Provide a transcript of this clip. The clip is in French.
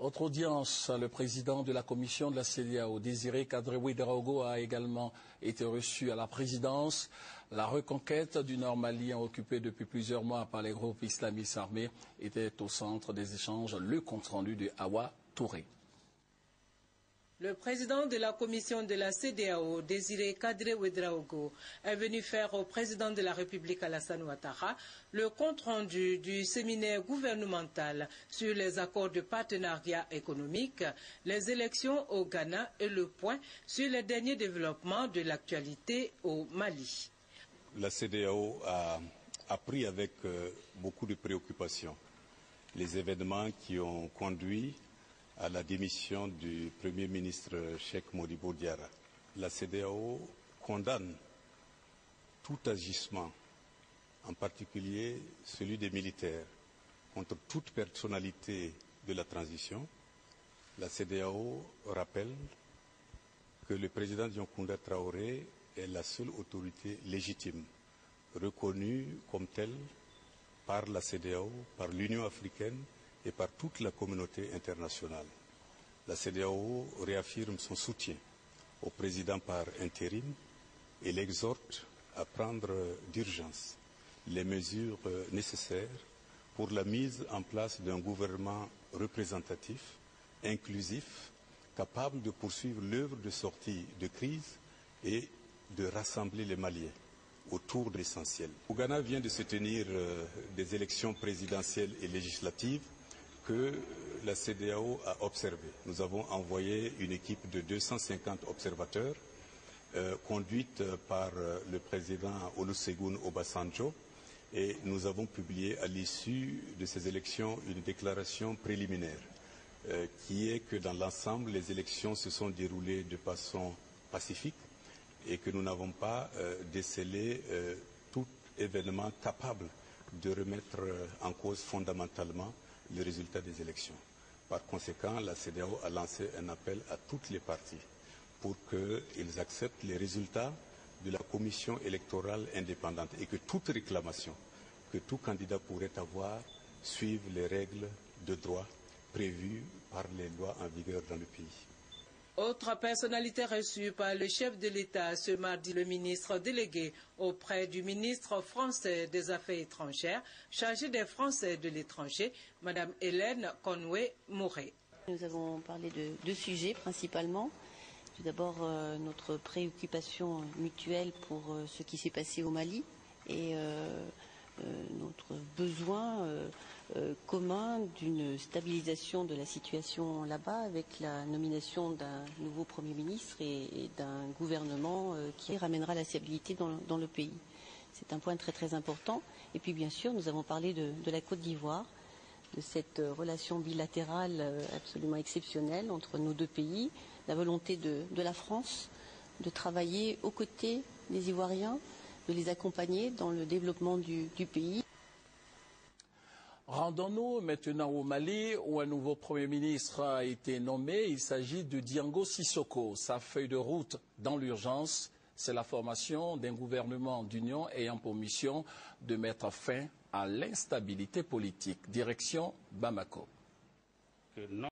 Autre audience, le président de la commission de la CEDEAO, Désiré Kadri Ouédraogo, a également été reçu à la présidence. La reconquête du Nord Mali, occupée depuis plusieurs mois par les groupes islamistes armés, était au centre des échanges. Le compte-rendu de Awa Touré. Le président de la commission de la CEDEAO, Désiré Kadri Ouédraogo, est venu faire au président de la République Alassane Ouattara le compte-rendu du séminaire gouvernemental sur les accords de partenariat économique, les élections au Ghana et le point sur les derniers développements de l'actualité au Mali. La CEDEAO a pris avec beaucoup de préoccupations les événements qui ont conduit à la démission du Premier ministre Cheikh Modibo Diarra. La CEDEAO condamne tout agissement, en particulier celui des militaires, contre toute personnalité de la transition. La CEDEAO rappelle que le président Dioncounda Traoré est la seule autorité légitime, reconnue comme telle par la CEDEAO, par l'Union africaine et par toute la communauté internationale. La CEDEAO réaffirme son soutien au président par intérim et l'exhorte à prendre d'urgence les mesures nécessaires pour la mise en place d'un gouvernement représentatif, inclusif, capable de poursuivre l'œuvre de sortie de crise et de rassembler les Maliens autour de l'essentiel. Au Ghana vient de se tenir des élections présidentielles et législatives que la CEDEAO a observé. Nous avons envoyé une équipe de 250 observateurs conduite par le président Olusegun Obasanjo et nous avons publié à l'issue de ces élections une déclaration préliminaire qui est que dans l'ensemble les élections se sont déroulées de façon pacifique et que nous n'avons pas décelé tout événement capable de remettre en cause fondamentalement le résultat des élections. Par conséquent, la CEDEAO a lancé un appel à toutes les parties pour qu'ils acceptent les résultats de la commission électorale indépendante et que toute réclamation que tout candidat pourrait avoir suive les règles de droit prévues par les lois en vigueur dans le pays. Autre personnalité reçue par le chef de l'État ce mardi, le ministre délégué auprès du ministre français des Affaires étrangères, chargé des Français de l'étranger, Mme Hélène Conway-Mouret. Nous avons parlé de deux sujets principalement. Tout d'abord, notre préoccupation mutuelle pour ce qui s'est passé au Mali et notre besoin commun d'une stabilisation de la situation là-bas avec la nomination d'un nouveau Premier ministre et d'un gouvernement qui ramènera la stabilité dans le pays. C'est un point très très important. Et puis bien sûr, nous avons parlé de la Côte d'Ivoire, de cette relation bilatérale absolument exceptionnelle entre nos deux pays, la volonté de la France de travailler aux côtés des Ivoiriens, de les accompagner dans le développement du pays. Rendons-nous maintenant au Mali où un nouveau Premier ministre a été nommé. Il s'agit de Diango Sissoko. Sa feuille de route dans l'urgence, c'est la formation d'un gouvernement d'union ayant pour mission de mettre fin à l'instabilité politique. Direction Bamako.